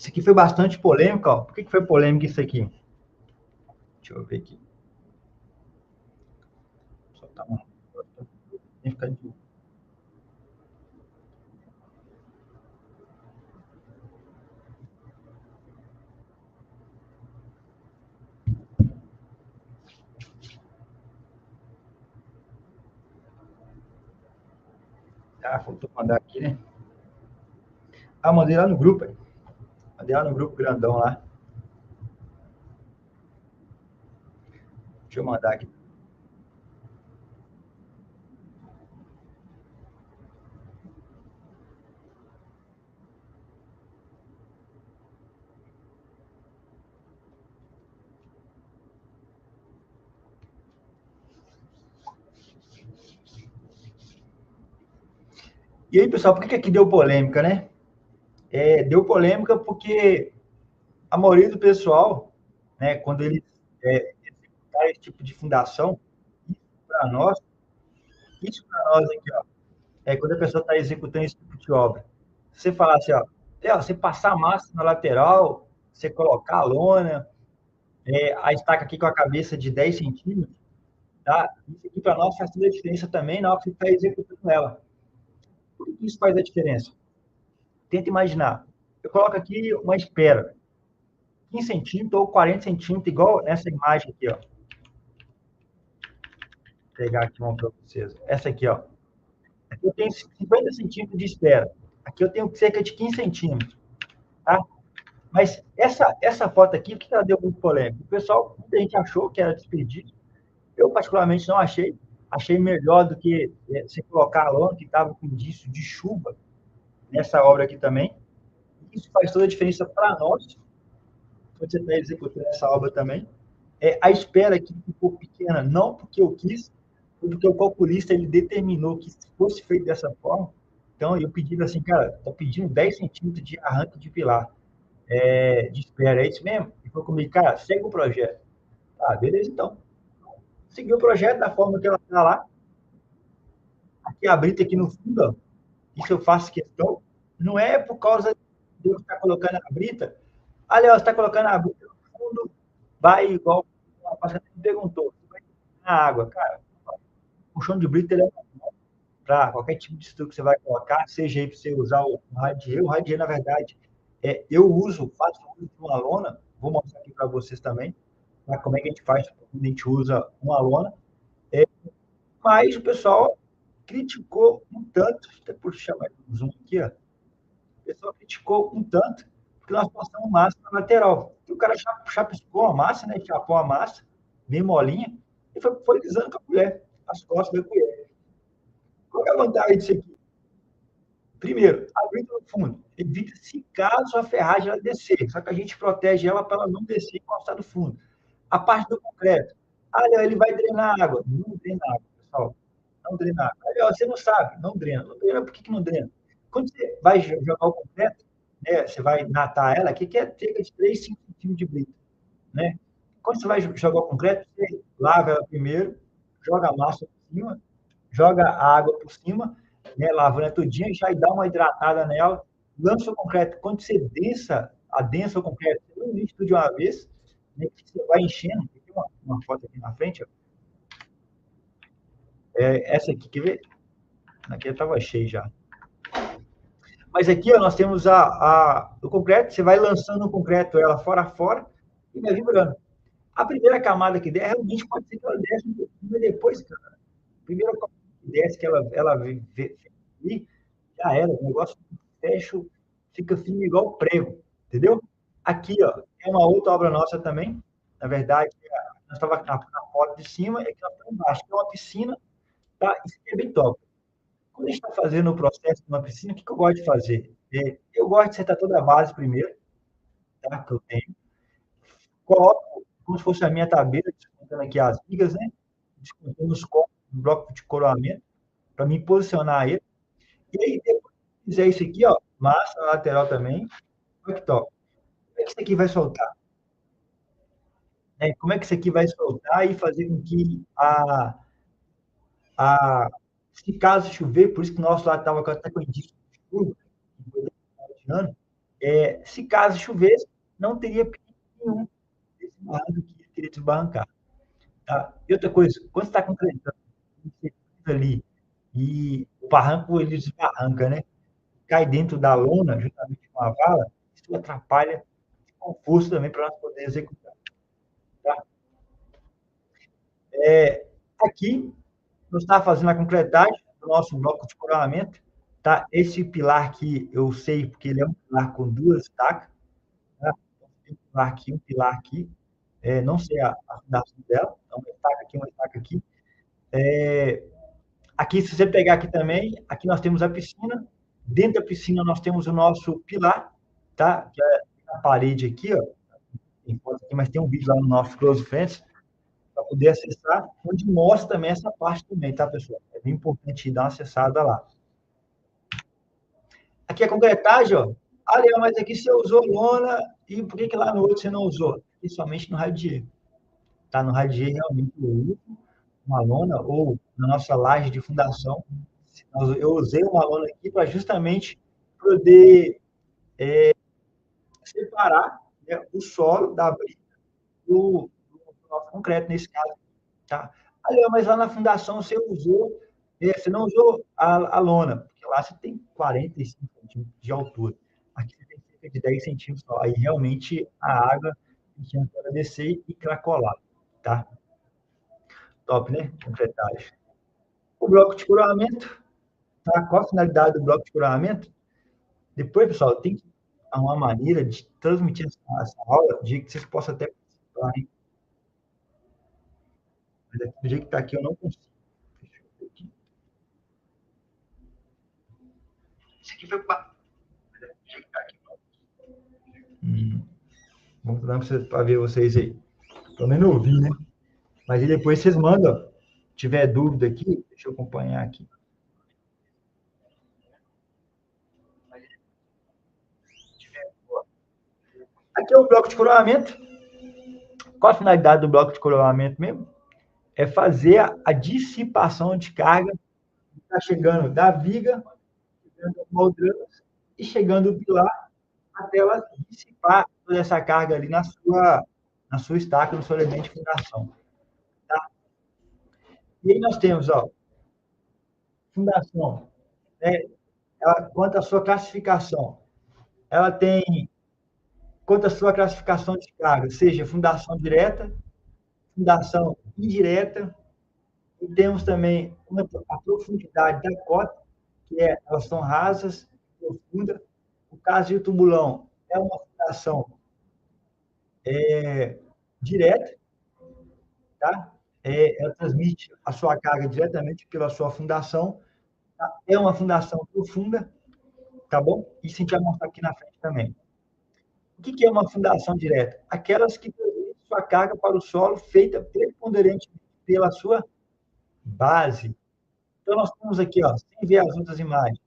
Isso aqui foi bastante polêmico, ó. Por que foi polêmico isso aqui? Deixa eu ver aqui. Só tá uma... Ah, faltou mandar aqui, né? Ah, mandei lá no grupo, aí. Mandei lá no grupo grandão lá. Deixa eu mandar aqui. E aí, pessoal, por que aqui deu polêmica, né? Deu polêmica porque a maioria do pessoal, né, quando eles executar esse tipo de fundação, para nós, isso para nós aqui, ó, quando a pessoa está executando esse tipo de obra. Você falar assim, ó, você passar a massa na lateral, você colocar a lona, a estaca aqui com a cabeça de 10 centímetros, tá? Isso aqui para nós faz toda a diferença também na hora que você está executando ela. Por que isso faz a diferença? Tenta imaginar. Eu coloco aqui uma espera, 15 centímetros ou 40 centímetros, igual nessa imagem aqui, ó. Vou pegar aqui uma para vocês. Essa aqui, ó. Aqui eu tenho 50 centímetros de espera. Aqui eu tenho cerca de 15 centímetros, tá? Mas essa foto aqui, o que ela deu muito polêmica? O pessoal, muita gente achou que era desperdício. Eu, particularmente, não achei. Achei melhor do que se colocar a lona, que estava com indício de chuva nessa obra aqui também. Isso faz toda a diferença para nós, quando você está executando essa obra também. A espera aqui ficou pequena, não porque eu quis, foi porque o calculista ele determinou que fosse feito dessa forma. Então, eu pedi assim, cara, estou pedindo 10 centímetros de arranque de pilar de espera, é isso mesmo? E foi comigo, cara, segue o projeto. Ah, beleza, então. Segui o projeto da forma que ela está lá. Aqui a brita aqui no fundo, ó, isso eu faço questão. Não é por causa de eu estar colocando a brita. Ali, ó, você está colocando a brita no fundo, vai igual a passarinha me perguntou, vai na água, cara. O chão de brita ele é para qualquer tipo de estrutura que você vai colocar, seja aí para você usar o radier. O radier, na verdade, eu faço uso de uma lona, vou mostrar aqui para vocês também, né, como é que a gente faz quando a gente usa uma lona. Mas o pessoal criticou um tanto, até por chamar o zoom aqui, ó, o pessoal criticou um tanto, porque nós passamos massa na lateral. E o cara chapiscou a massa, né? Chapou a massa, bem molinha, e foi pisando com a colher, as costas da colher. Qual é a vantagem disso aqui? Primeiro, abrindo no fundo, evita-se caso a ferragem ela descer, só que a gente protege ela para ela não descer e encostar no fundo. A parte do concreto, ele vai drenar água. Não drena água, pessoal. Não drena água. Você não sabe, não drena. Não drena, por que não drena? Quando você vai jogar o concreto, né, você vai natar ela, aqui que é cerca de 3, 5 centímetros de brita. Né? Quando você vai jogar o concreto, você lava ela primeiro, joga a massa por cima, joga a água por cima, né, lavando tudinho, e já dá uma hidratada nela, lança o concreto. Quando você adensa o concreto, você não enche tudo de uma vez, né, você vai enchendo. Tem uma foto aqui na frente, ó. Essa aqui, quer ver? Aqui estava cheio já. Mas aqui ó, nós temos o concreto, você vai lançando o concreto ela fora a fora e vai vibrando. A primeira camada que der, realmente pode ser que ela desce um pouquinho, e depois, cara, a primeira camada que desce, que ela vê, já era, o negócio fecha, fica firme igual prego, entendeu? Aqui, ó, é uma outra obra nossa também. Na verdade, nós estávamos na foto de cima e aqui nós estamos embaixo, que é uma piscina, tá? Isso aqui é bem top. Quando a gente está fazendo o processo de uma piscina, o que eu gosto de fazer? Eu gosto de setar toda a base primeiro, tá? Que eu tenho. Coloco como se fosse a minha tabela, descontando aqui as vigas, né? Descontando os copos, um bloco de coroamento, para me posicionar ele. E aí, depois que fizer isso aqui, ó, massa na lateral também, olha que top. Como é que isso aqui vai soltar? Como é que isso aqui vai soltar e fazer com que se caso chover, por isso que o nosso lado estava até com indício de chuva, de ano, Se caso chovesse, não teria perigo nenhum desse barranco que teria desbarrancar. Tá? E outra coisa, quando você está concretando, você pisa ali e o barranco ele desbarranca, né? Cai dentro da lona, juntamente com a vala, isso atrapalha com força também para nós poder executar. Tá? Aqui, nós estamos fazendo a concretagem do nosso bloco de coroamento. Tá? Esse pilar aqui, eu sei porque ele é um pilar com duas estacas. Tá? Um pilar aqui, um pilar aqui. Não sei a fundação dela, então uma estaca aqui, uma estaca aqui. Aqui, se você pegar aqui também, aqui nós temos a piscina. Dentro da piscina nós temos o nosso pilar, tá? Que é na parede aqui, ó. Tem foto aqui, mas tem um vídeo lá no nosso Close Friends para poder acessar, onde mostra também essa parte também, tá, pessoal? É bem importante dar uma acessada lá. Aqui é concretagem, ó. Ah, Leão, mas aqui você usou lona e por que lá no outro você não usou? Principalmente no radier. Tá? No radier, realmente, eu uso uma lona ou na nossa laje de fundação. Eu usei uma lona aqui para justamente poder separar, né, o solo da briga do nosso concreto, nesse caso. Tá? Aí, mas lá na fundação você não usou a lona, porque lá você tem 45 centímetros de altura. Aqui você tem cerca de 10 centímetros só. Aí realmente a água tinha que descer e cracolar. Tá? Top, né? Concretagem. O bloco de coroamento, tá? Qual a finalidade do bloco de coroamento? Depois, pessoal, tem que arrumar uma maneira de transmitir essa aula de que vocês possam até participar, hein? Do jeito que está aqui, eu não consigo. Deixa eu ver aqui. Isso aqui foi para. Vamos dar para ver vocês aí. Pelo menos eu vi, né? Mas aí depois vocês mandam. Se tiver dúvida aqui, deixa eu acompanhar aqui. Aqui é o bloco de coroamento. Qual a finalidade do bloco de coroamento mesmo? É fazer a dissipação de carga que está chegando da viga, chegando ao moldura e chegando o pilar até ela dissipar toda essa carga ali na sua estaca, no seu elemento de fundação. Tá? E aí nós temos, ó, fundação, né? Quanto à sua classificação, ela tem, quanto à sua classificação de carga, seja fundação direta, fundação indireta, e temos também a profundidade da cota, que elas são rasas, profundas. O caso do tubulão é uma fundação direta, tá? Ela transmite a sua carga diretamente pela sua fundação. Tá? É uma fundação profunda, tá bom? Isso a gente vai mostrar aqui na frente também. O que é uma fundação direta? Aquelas que transmitem sua carga para o solo, feita preponderantemente pela sua base. Então, nós temos aqui, ó, sem ver as outras imagens,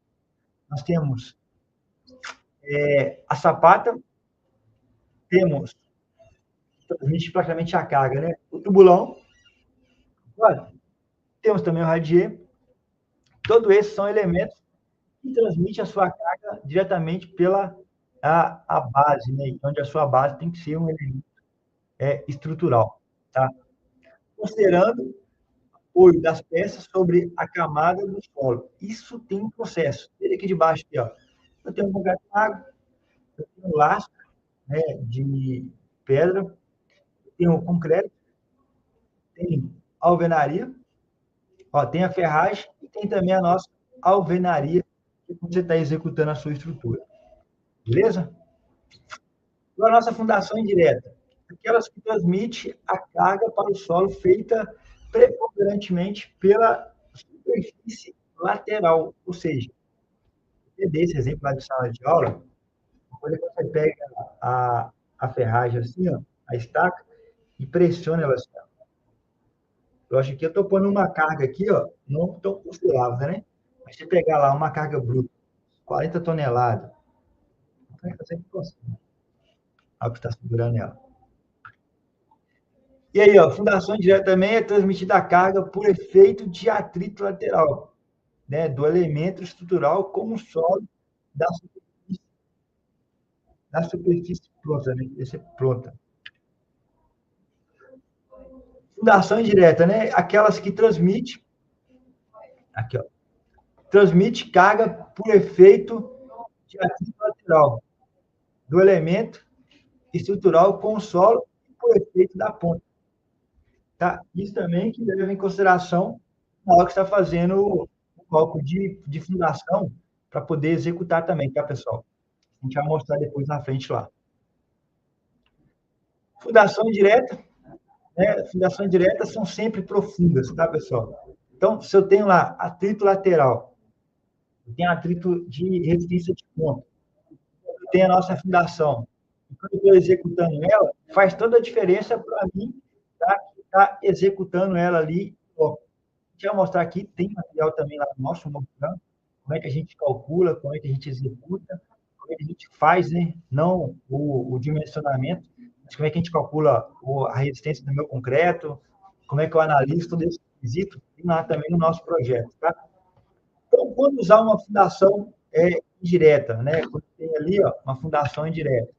nós temos a sapata, temos, transmite praticamente a carga, né? O tubulão, olha, temos também o radier. Todos esses são elementos que transmitem a sua carga diretamente pela a base, né? Onde a sua base tem que ser um elemento estrutural, tá? Considerando o apoio das peças sobre a camada do solo. Isso tem um processo. Veja aqui de baixo, aqui, ó. Eu tenho um concreto água, eu tenho um lasco, né, de pedra, eu tenho concreto, tem alvenaria, ó, tem a ferragem e tem também a nossa alvenaria, que você está executando a sua estrutura. Beleza? Agora, a nossa fundação indireta, aquelas que transmitem a carga para o solo feita preponderantemente pela superfície lateral, ou seja, desse exemplo lá de sala de aula, quando você pega a ferragem assim, ó, a estaca, e pressiona ela assim. Eu acho que eu estou pondo uma carga aqui, ó, não tão considerável, né? Mas se pegar lá uma carga bruta, 40 toneladas, vai fazer que algo que está segurando ela. E aí, ó, fundação direta também é transmitida a carga por efeito de atrito lateral, né, do elemento estrutural com o solo da superfície na superfície pronta, né? Vai ser pronta. Fundação indireta, né? Aquelas que transmite, aqui, ó, transmite carga por efeito de atrito lateral do elemento estrutural com o solo e por efeito da ponta. Tá? Isso também que leva em consideração na hora que está fazendo o cálculo de fundação para poder executar também, tá, pessoal? A gente vai mostrar depois na frente lá. Fundação indireta, né? Fundação indireta são sempre profundas, tá, pessoal? Então, se eu tenho lá atrito lateral, eu tenho atrito de resistência de ponta, eu tenho a nossa fundação, e quando eu estou executando ela, faz toda a diferença para mim, tá? Que está executando ela ali. Ó, deixa eu mostrar aqui, tem material também lá no nosso, mostrando como é que a gente calcula, como é que a gente executa, como é que a gente faz, né? Não o dimensionamento, mas como é que a gente calcula a resistência do meu concreto, como é que eu analiso todo esse quesito, tem lá também no nosso projeto, tá? Então, quando usar uma fundação indireta, né? Quando tem ali, ó, uma fundação indireta,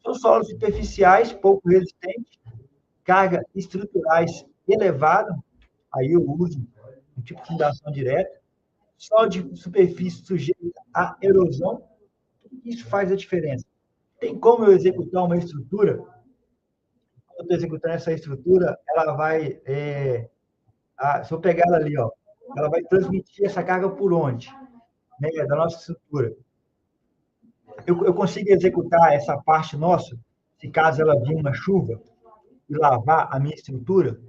são solos superficiais, pouco resistentes, carga estruturais elevada, aí eu uso um tipo de fundação direta, solo de superfície sujeita à erosão, isso faz a diferença. Tem como eu executar uma estrutura? Quando eu estou executando essa estrutura, ela vai, se eu pegar ela ali, ó, ela vai transmitir essa carga por onde? Né, da nossa estrutura. Eu consigo executar essa parte nossa, se caso ela vir uma chuva e lavar a minha estrutura,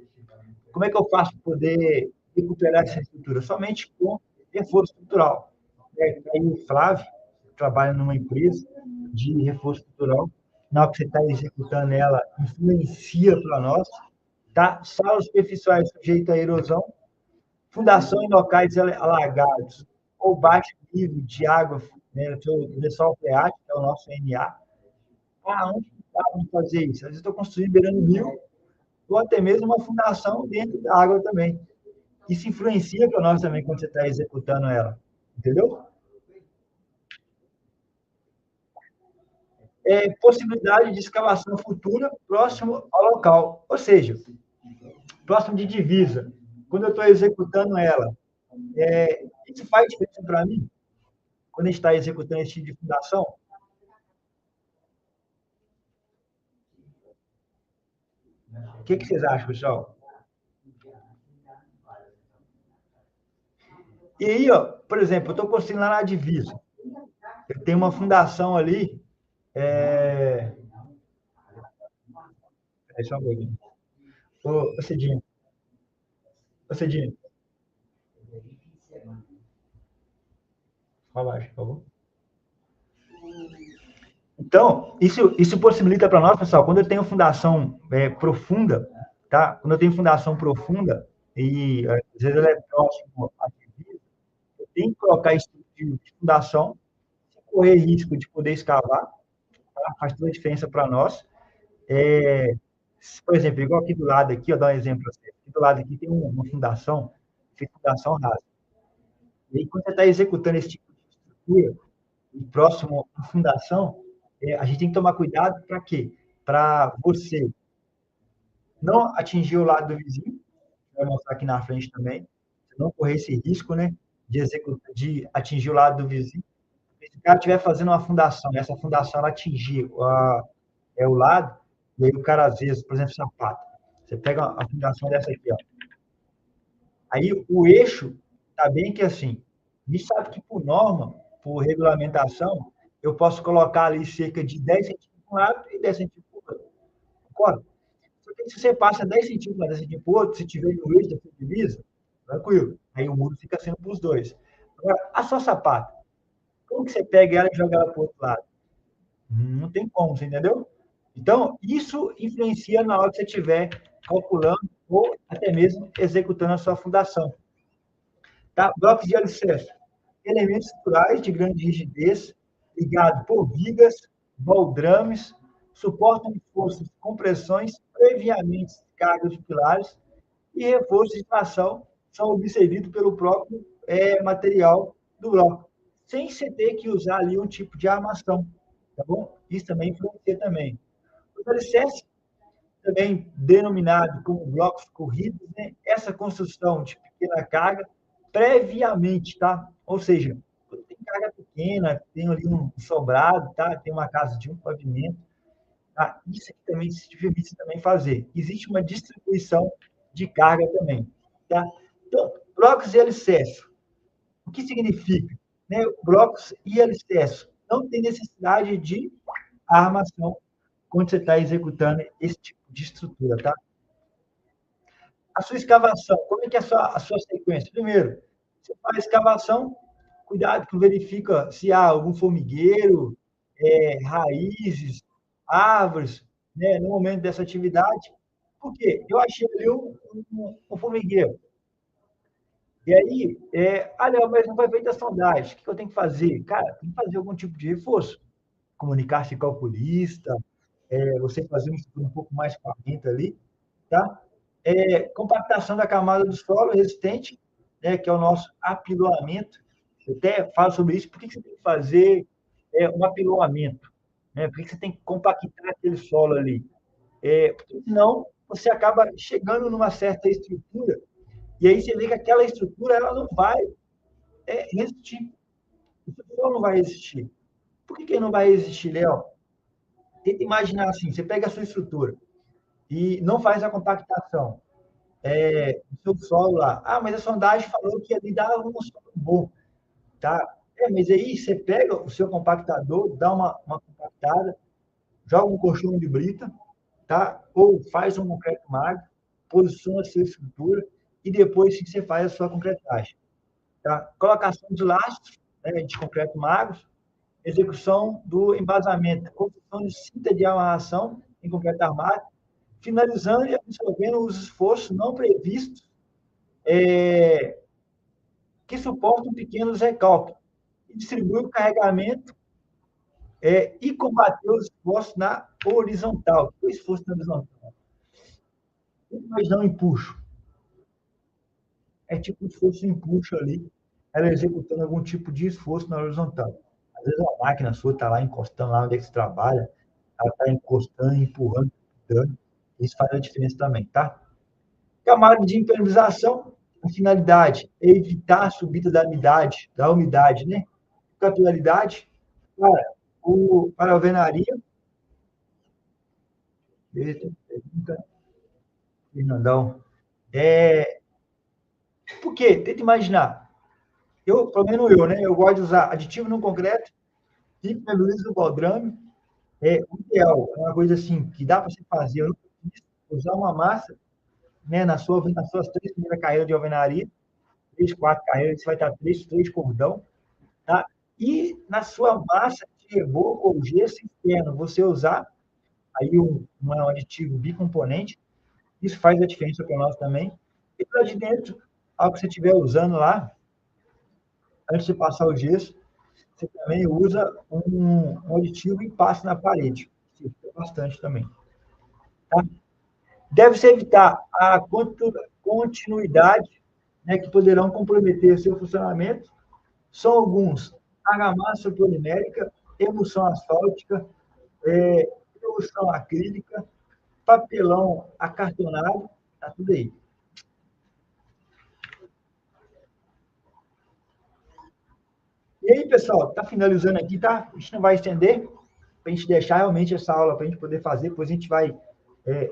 como é que eu faço para poder recuperar essa estrutura? Somente com reforço estrutural. Aí o Flávio trabalha numa empresa de reforço estrutural. Na hora que você está executando ela, influencia para nós. Tá? Solos superficiais sujeitos à erosão, fundação em locais alagados ou baixo nível de água, né, o lençol freático, que é o nosso NA. Aonde dá para fazer isso? Às vezes estou construindo beirando o rio, ou até mesmo uma fundação dentro da água também. Isso influencia para nós também quando você está executando ela. Entendeu? Possibilidade de escavação futura próximo ao local. Ou seja, próximo de divisa. Quando eu estou executando ela, isso faz diferença para mim? Quando a gente está executando esse tipo de fundação? O que vocês acham, pessoal? E aí, ó, por exemplo, eu estou construindo lá na divisa. Eu tenho uma fundação ali. Só um pouquinho. Ô, Cidinho, Cidinho, fala baixo, por favor. Então, isso possibilita para nós, pessoal, quando eu tenho fundação profunda, tá? Quando eu tenho fundação profunda, e às vezes ela é próximo à divisa, eu tenho que colocar esse tipo de fundação, sem correr risco de poder escavar, tá? Faz toda a diferença para nós. Por exemplo, igual aqui do lado, aqui, ó, dar um exemplo. Aqui do lado aqui tem uma fundação, fundação rasa. E aí, quando você está executando esse tipo de estrutura, próximo à fundação, a gente tem que tomar cuidado para quê? Para você não atingir o lado do vizinho, vai mostrar aqui na frente também, não correr esse risco, né, de atingir o lado do vizinho. Se o cara estiver fazendo uma fundação, e essa fundação ela atingir o lado, e aí o cara, às vezes, por exemplo, sapato, você pega a fundação dessa aqui, ó, aí o eixo está bem que assim, a gente sabe que por norma, por regulamentação, eu posso colocar ali cerca de 10 centímetros para um lado e 10 centímetros para o outro. Concorda? Só que se você passa 10 centímetros para 10 centímetros para o outro, se tiver no eixo da sua divisa, tranquilo. Aí o muro fica sendo para os dois. Agora, a sua sapata, como que você pega ela e joga ela para o outro lado? Não tem como, você entendeu? Então, isso influencia na hora que você estiver calculando ou até mesmo executando a sua fundação. Tá? Blocos de alicerce. Elementos estruturais de grande rigidez, ligados por vigas, baldrames, suportam esforços, compressões, previamente cargas de pilares e reforços de tração são observados pelo próprio material do bloco, sem você ter que usar ali um tipo de armação. tá bom? Isso também influencia também. Os alicerces, também denominado como blocos corridos, né? Essa construção de pequena carga previamente, tá? Ou seja, tem carga pequena, tem ali um sobrado, tá? Tem uma casa de um pavimento, tá? Isso aqui também se permite também fazer. Existe uma distribuição de carga também, tá? Então, blocos e alicerces. O que significa? Né? Blocos e alicerces. Não tem necessidade de armação quando você está executando esse tipo de estrutura, tá? A sua escavação, como é que é a sua sequência? Primeiro, você faz a escavação, cuidado que verifica se há algum formigueiro, raízes, árvores, né, no momento dessa atividade. Por quê? Eu achei ali um formigueiro. E aí, Léo, mas não foi feita a sondagem. O que eu tenho que fazer? Cara, tem que fazer algum tipo de reforço. Comunicar-se com o calculista, você fazer um estudo um pouco mais ferramenta ali, tá? Compactação da camada do solo resistente, né, que é o nosso apiloamento. Eu até falo sobre isso. Por que você tem que fazer um apiloamento? Né? Por que você tem que compactar aquele solo ali? Porque senão você acaba chegando numa certa estrutura e aí você vê que aquela estrutura ela não vai resistir. O solo não vai resistir. Por que não vai resistir, Léo? Tenta imaginar assim: você pega a sua estrutura e não faz a compactação do seu solo lá. Ah, mas a sondagem falou que ali dá um solo bom, tá? Mas aí você pega o seu compactador, dá uma compactada, joga um colchão de brita, tá? Ou faz um concreto magro, posiciona a sua estrutura e depois sim, você faz a sua concretagem, tá? Colocação de lastros, né, de concreto magro, execução do embasamento, construção de cinta de amarração em concreto armado, finalizando e absorvendo os esforços não previstos que suportam pequenos recalques e distribui o carregamento e combater os esforços na horizontal. O esforço na horizontal? Mas não empuxo. É tipo um esforço empuxo ali, ela executando algum tipo de esforço na horizontal. Às vezes a máquina sua está lá encostando lá onde é que você trabalha, ela está encostando, empurrando, dando. Isso faz a diferença também, tá? Camada de impermeabilização, a finalidade é evitar a subida da umidade, né? Capilaridade, cara, para a alvenaria, pergunta, Fernandão, é, por quê? Tenta imaginar. Pelo menos eu, né? Eu gosto de usar aditivo no concreto, impermeabiliza o baldrame. O ideal é uma coisa assim, que dá para você fazer. Eu nunca fiz, usar uma massa, né? Nas suas três primeiras carreiras de alvenaria, três, quatro carreiras, você vai estar três cordão, tá? E na sua massa de reboco ou gesso externo, você usar aí um aditivo bicomponente, isso faz a diferença para nós também. E lá de dentro, algo que você estiver usando lá, antes de passar o gesso, você também usa um aditivo e passa na parede. Isso ajuda bastante também. Tá? Deve-se evitar a continuidade, né, que poderão comprometer seu funcionamento. São alguns: argamassa polimérica, emulsão asfáltica, emulsão acrílica, papelão acartonado, tá tudo aí. E aí, pessoal, tá finalizando aqui, tá? A gente não vai estender, para a gente deixar realmente essa aula para a gente poder fazer, depois a gente vai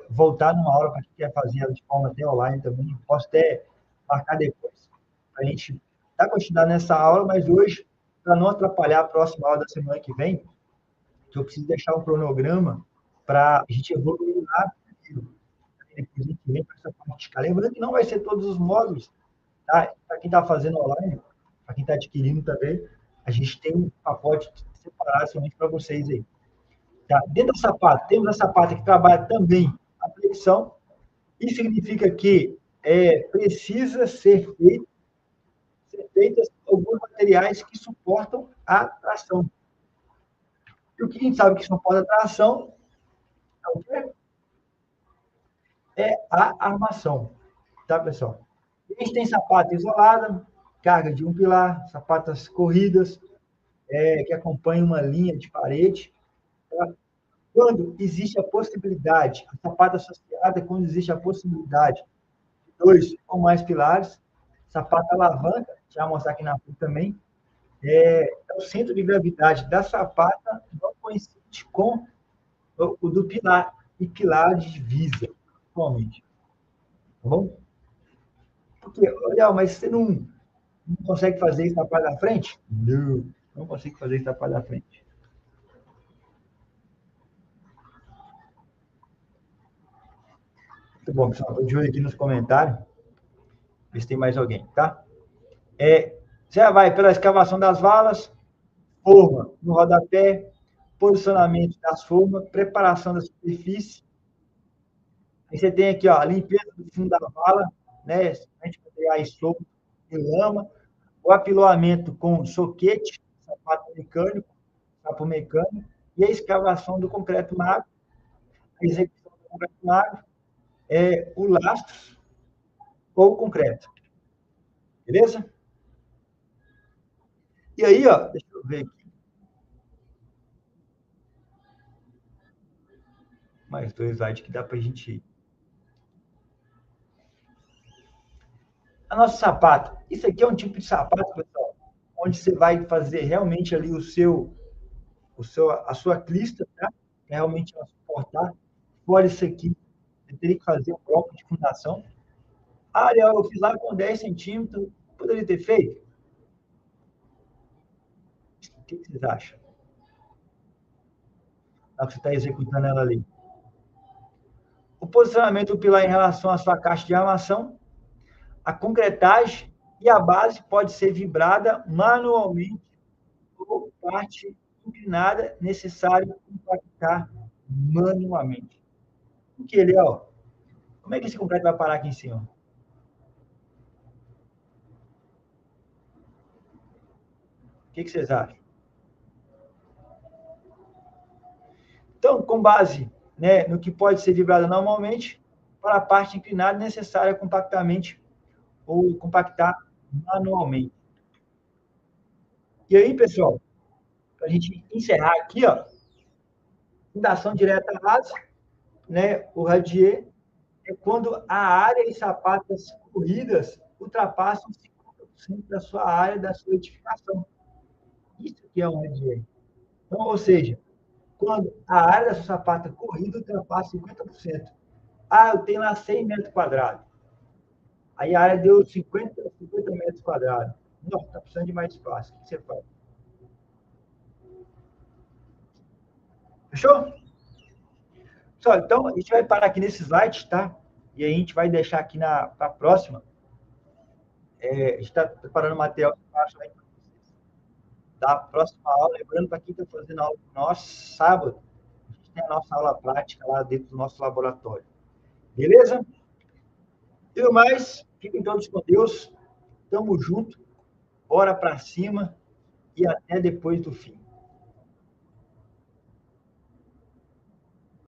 voltar numa aula para quem quer fazer ela de forma até online também. Posso até marcar depois para a gente dar continuidade nessa aula, mas hoje, para não atrapalhar a próxima aula da semana que vem, que eu preciso deixar um cronograma para a gente evoluir lá. Depois a gente vem para essa parte de escala. Lembrando que não vai ser todos os módulos, tá? Para quem está fazendo online, para quem está adquirindo também, a gente tem um pacote separado somente para vocês aí. Tá? Dentro da sapata, temos a sapata que trabalha também a flexão. Isso significa que precisa ser feitas alguns materiais que suportam a tração. E o que a gente sabe que suporta a tração é o quê? É a armação. Tá, pessoal? A gente tem sapata isolada, carga de um pilar, sapatas corridas, que acompanham uma linha de parede. Tá? Quando existe a possibilidade, a sapata associada é quando existe a possibilidade de dois ou mais pilares, sapata alavanca, já vou mostrar aqui na frente também, o centro de gravidade da sapata não coincide com o do pilar, e pilar divisa, atualmente. Tá bom? Porque, olha, mas você não consegue fazer isso na parte da frente? Não, não consigo fazer isso na parte da frente. Muito bom, pessoal. Estou de olho aqui nos comentários, ver se tem mais alguém, tá? Já vai pela escavação das valas, forma no rodapé, posicionamento das formas, preparação da superfície. Aí você tem aqui, ó, a limpeza do fundo da vala, né? A gente vai pegar estopo e lama, o apiloamento com soquete, sapato mecânico, sapo mecânico, e a escavação do concreto magro, a execução do concreto magro, o lastro ou o concreto. Beleza? E aí, ó, deixa eu ver aqui. Mais dois slides que dá para a gente ir. A nossa sapato. Isso aqui é um tipo de sapato, pessoal, onde você vai fazer realmente ali a sua clista, tá? Realmente ela suportar. Fora isso aqui, você teria que fazer um bloco de fundação. Ah, Ariel, eu fiz lá com 10 centímetros, poderia ter feito? O que vocês acham? Na hora que você está executando ela ali. O posicionamento do pilar em relação à sua caixa de armação, a concretagem e a base pode ser vibrada manualmente ou parte inclinada necessário impactar manualmente. Porque ele, ó, como é que esse concreto vai parar aqui em cima? O que vocês acham? Então, com base, né, no que pode ser vibrado normalmente, para a parte inclinada necessária compactamente ou compactar manualmente. E aí, pessoal, para a gente encerrar aqui, ó, fundação direta rasa, né, o radier, é quando a área e sapatas corridas ultrapassam 50% da sua área da sua edificação. Isso que é um radier. Então, ou seja, quando a área da sua sapata corrida ultrapassa 50%. Ah, eu tenho lá 100 metros quadrados. Aí a área deu 50 metros quadrados. Não, está precisando de mais espaço. O que você faz? Fechou? Pessoal, então, a gente vai parar aqui nesse slide, tá? E aí a gente vai deixar aqui para a próxima. A gente está preparando material para vocês. Da próxima aula, lembrando para quem está fazendo aula com nós, sábado, a gente tem a nossa aula prática lá dentro do nosso laboratório. Beleza? E o mais, fiquem todos com Deus. Tamo junto. Bora para cima e até depois do fim.